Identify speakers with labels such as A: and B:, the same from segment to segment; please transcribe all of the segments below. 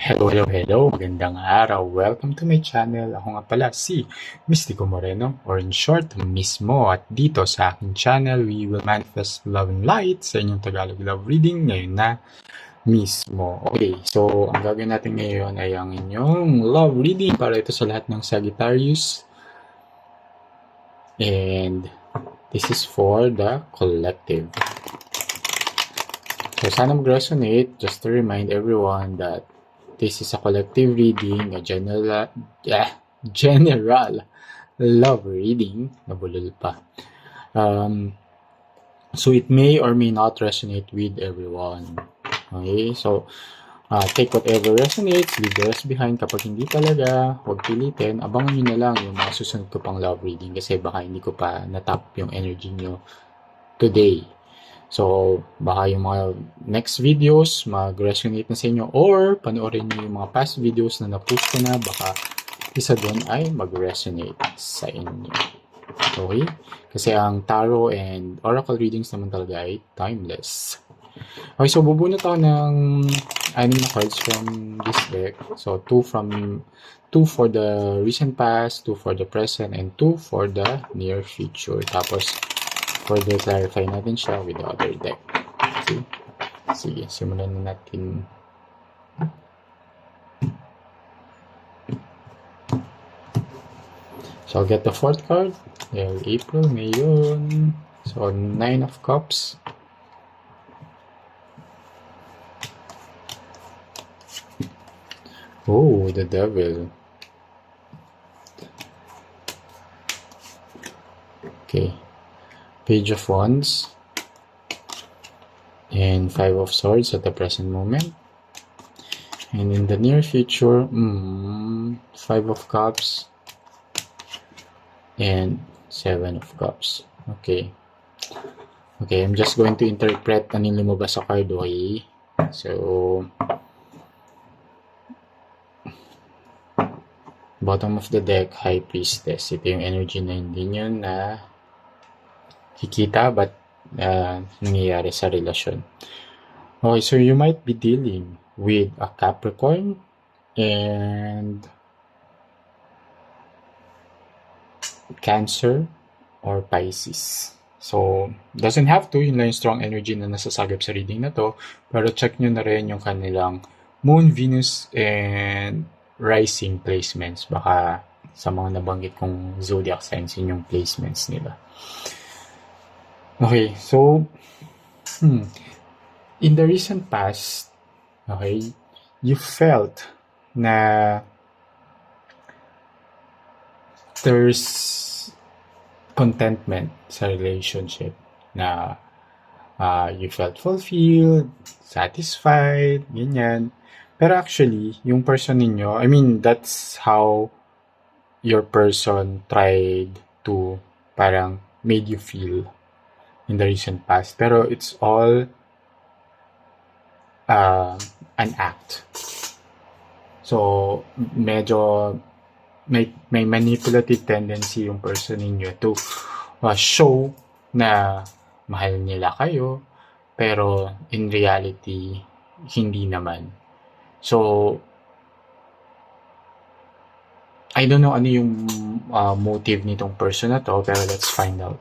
A: Hello. Magandang araw. Welcome to my channel. Ako nga pala si Mystico Moreno, or in short, Mismo. At dito sa aking channel, we will manifest love and light sa inyong Tagalog love reading ngayon na mismo. Okay, so ang gagawin natin ngayon ay ang inyong love reading para ito sa lahat ng Sagittarius. And this is for the collective. So sana mag-resonate. Just to remind everyone that this is a collective reading, a general love reading. Nabulol pa. So it may or may not resonate with everyone. Okay, so take whatever resonates, leave the rest behind. Kapag hindi talaga, huwag pilitin. Abangan nyo na lang yung mga susunod ko pang love reading kasi baka hindi ko pa natap yung energy nyo today. So, baka yung mga next videos mag-resonate na sa inyo or panoorin nyo yung mga past videos na na-post ko na, baka isa doon ay mag-resonate sa inyo. Okay? Kasi ang tarot and oracle readings naman talaga ay timeless. Okay, so bubunot ako ng 6 na cards from this deck. So, 2 for the recent past, 2 for the present, and 2 for the near future. Tapos, further clarify natin siya with the other deck. Okay? Sige, simulan na natin. So, I'll get the 4th card. April, ngayon. So, 9 of Cups. Oh, the Devil. Okay. Page of Wands. And 5 of Swords at the present moment. And in the near future, 5 of Cups. And 7 of Cups. Okay. Okay, I'm just going to interpret anong lumabas sa card, okay? So, bottom of the deck, High Priestess. Ito yung energy na hindi nyo na kikita but nangyayari sa relasyon. Okay, so you might be dealing with a Capricorn and Cancer or Pisces. So, doesn't have to, yun lang yung strong energy na nasasagap sa reading na to, pero check nyo na rin yung kanilang Moon, Venus, and Rising placements. Baka sa mga nabanggit kong zodiac signs yun yung placements nila. Okay, so in the recent past, okay, you felt na there's contentment sa relationship, na you felt fulfilled, satisfied, ganyan. Pero actually, yung person ninyo, I mean, that's how your person tried to parang made you feel in the recent past. Pero it's all an act. So, medyo may manipulative tendency yung person ninyo to show na mahal nila kayo, pero in reality, hindi naman. So, I don't know ano yung motive nitong person na to, pero let's find out.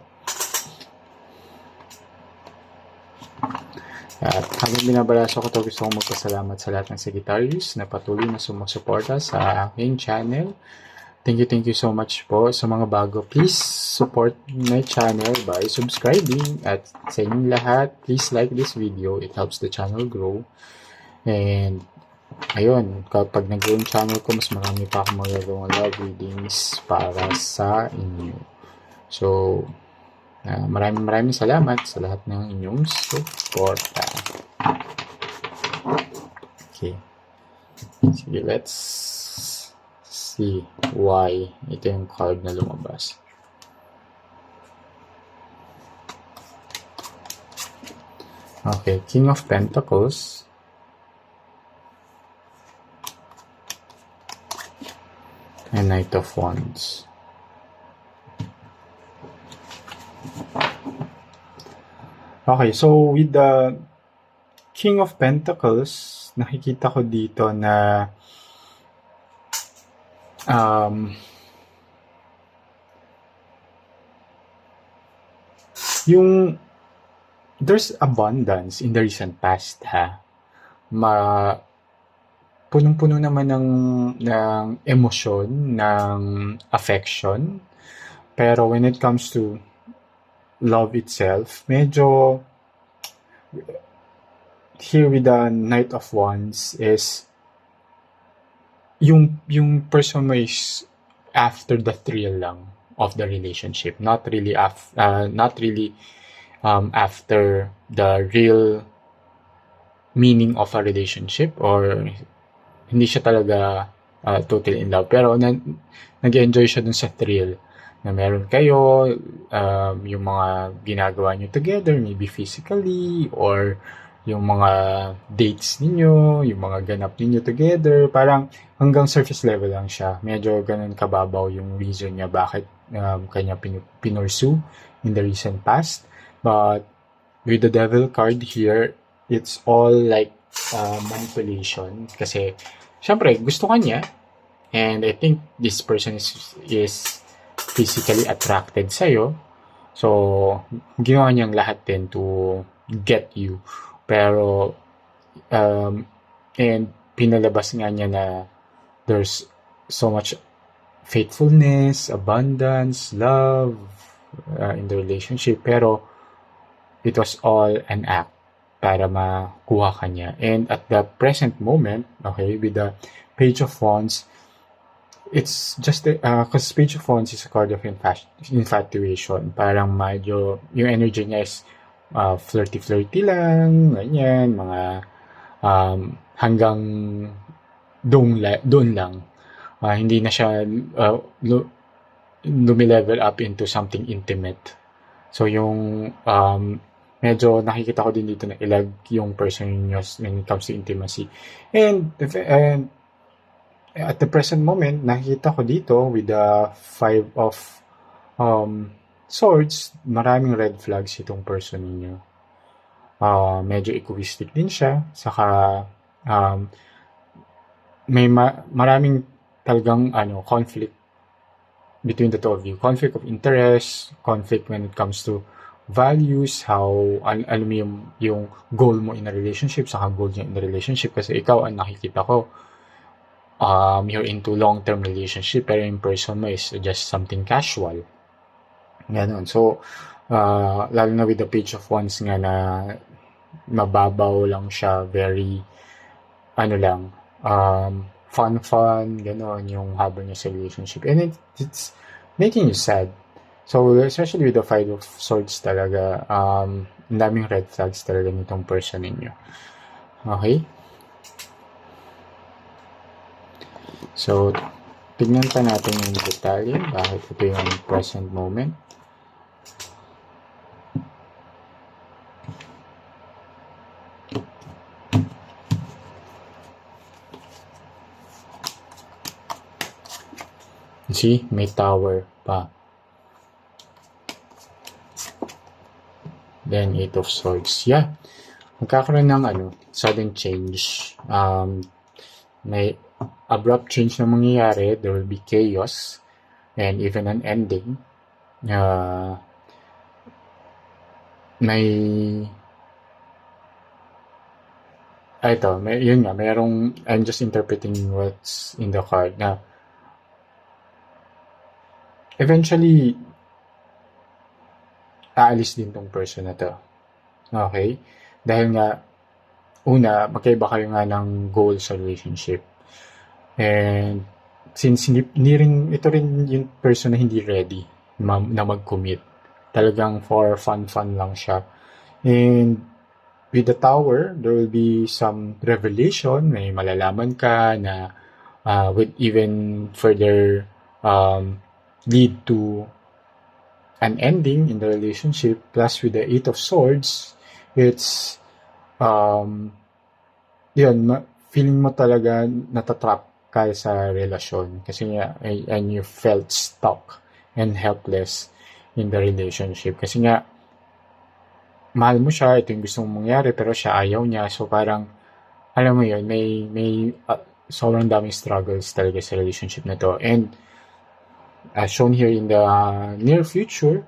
A: At habang binabalaso ko to, gusto kong magpasalamat sa lahat ng Sagittarius na patuloy na sumusuporta sa aking channel. Thank you so much po sa mga bago. Please support my channel by subscribing. At sa inyong lahat, please like this video. It helps the channel grow. And ayun, kapag nag-grow yung channel ko, mas marami pa akong magagawang love readings para sa inyo. So, maraming salamat sa lahat ng inyong support. Okay. Sige, let's see why ito yung card na lumabas. Okay, King of Pentacles. And Knight of Wands. Okay, so with the King of Pentacles, nakikita ko dito na yung there's abundance in the recent past, ha. Punong-puno naman ng emosyon, ng affection. Pero when it comes to love itself, medyo here with the Knight of Wands is yung person mo is after the thrill lang of the relationship, not really after the real meaning of a relationship, or hindi siya talaga totally in love, pero nag-enjoy siya dun sa thrill na meron kayo, yung mga ginagawa nyo together, maybe physically, or yung mga dates ninyo, yung mga ganap ninyo together, parang hanggang surface level lang siya. Medyo ganun kababaw yung reason niya bakit kanya pinursue in the recent past. But with the Devil card here, it's all like manipulation. Kasi, syempre, gusto ka niya, and I think this person is physically attracted sa'yo. So, ginawa niyang lahat din to get you. Pero, and pinalabas nga niya na there's so much faithfulness, abundance, love in the relationship. Pero, it was all an act para makuha ka niya. And at the present moment, okay, with the Page of Wands, it's just because Page of Wands is a card of infatuation. Parang medyo, yung energy niya is flirty-flirty lang, ganyan, mga hanggang doon lang. Hindi na siya lumilevel up into something intimate. So yung medyo nakikita ko din dito na ilag yung person niyo when it comes to intimacy. And at the present moment, nakikita ko dito with the Five of Swords, maraming red flags itong person ninyo. Medyo egoistic din siya. Saka may maraming talagang conflict between the two of you. Conflict of interest, conflict when it comes to values, how alam mo yung goal mo in a relationship, saka goal niya in a relationship. Kasi ikaw, ang nakikita ko, you're into long-term relationship, pero in person mo is just something casual. Ganon. So, lalo na with the Page of Wands nga na mababaw lang siya, very, fun, ganon, yung habang niya sa relationship. And it's making you sad. So, especially with the Five of Swords talaga, ang daming red flags talaga nitong person ninyo. Okay? So, tignan pa natin yung detalye, bakit ito yung present moment. See, may Tower pa. Then, Eight of Swords. Yeah. Magkakaroon ng sudden change. May abrupt change na mangyayari. There will be chaos and even an ending. I'm just interpreting what's in the card na eventually aalis din tong person na to. Okay? Dahil nga, una, magkaiba kayo nga ng goal sa relationship. And since ito rin yung person na hindi ready na mag-commit. Talagang for fun lang siya. And with the Tower, there will be some revelation. May malalaman ka na with even further lead to an ending in the relationship. Plus with the Eight of Swords, it's feeling mo talaga natatrap ka sa relasyon kasi nga and you felt stuck and helpless in the relationship kasi nga mahal mo siya, ito yung gusto mong mangyari pero siya ayaw niya, so parang alam mo yun, may sobrang daming struggles talaga sa relationship na to. And as shown here in the near future,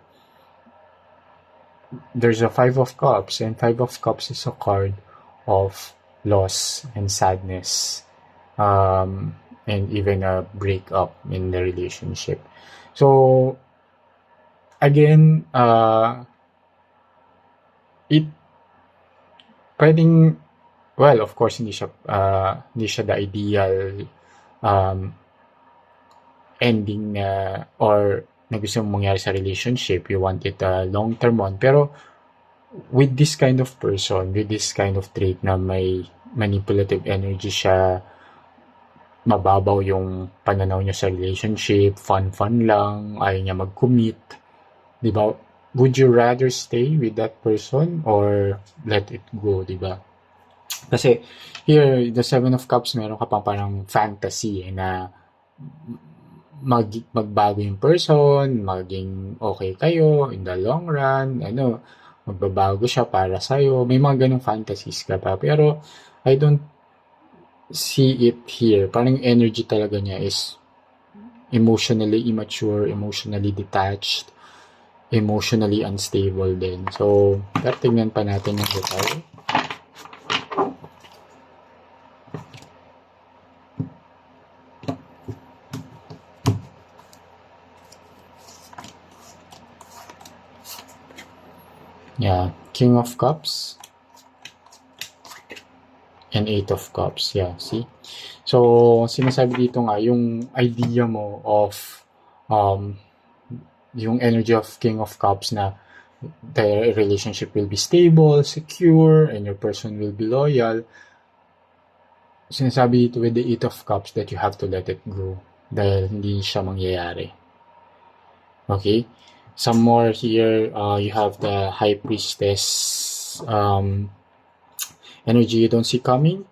A: there's a Five of Cups, and Five of Cups is a card of loss and sadness, and even a breakup in the relationship. So, again, it pwedeng, well, of course, hindi siya the ideal ending na or na gusto mong mangyari sa relationship. You want it a long-term one. Pero with this kind of person, with this kind of trait na may manipulative energy siya, mababaw yung pananaw niya sa relationship, fun-fun lang, ayaw niya mag-commit, di ba? Would you rather stay with that person or let it go, di ba? Kasi here, the Seven of Cups, meron ka pang parang fantasy na magbago yung person, maging okay kayo in the long run, magbabago siya para sa'yo. May mga ganong fantasies ka pa. Pero I don't see it here. Parang energy talaga niya is emotionally immature, emotionally detached, emotionally unstable din. So, tingnan pa natin yung detail. Yeah, King of Cups and Eight of Cups. Yeah, see? So, sinasabi dito nga, yung idea mo of yung energy of King of Cups na the relationship will be stable, secure, and your person will be loyal. Sinasabi dito with the Eight of Cups that you have to let it go dahil hindi siya mangyayari. Okay? Some more here, you have the High Priestess energy you don't see coming.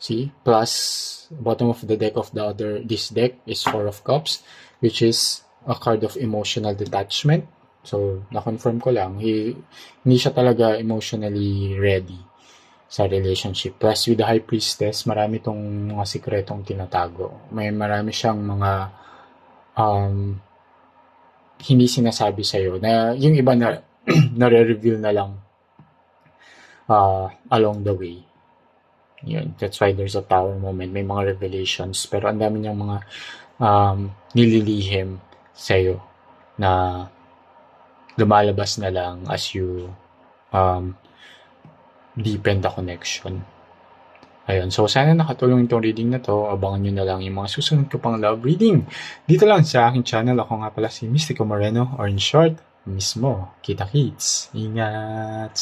A: See? Plus, bottom of the deck of this deck is Four of Cups, which is a card of emotional detachment. So, na-confirm ko lang, hindi siya talaga emotionally ready sa relationship. Plus, with the High Priestess, marami tong mga sikretong tinatago. Marami siyang mga hindi sinasabi sa'yo na yung iba na nare-reveal na lang along the way. Yun. That's why there's a Tower moment. May mga revelations. Pero ang dami niyang mga nililihim sa'yo na lumalabas na lang as you deepen the connection. Ayun. So, sana nakatulong itong reading na to. Abangan nyo na lang yung mga susunod ko pang love reading. Dito lang sa aking channel. Ako nga pala si Mystico Moreno, or in short, mismo, Kita Kids. Ingat!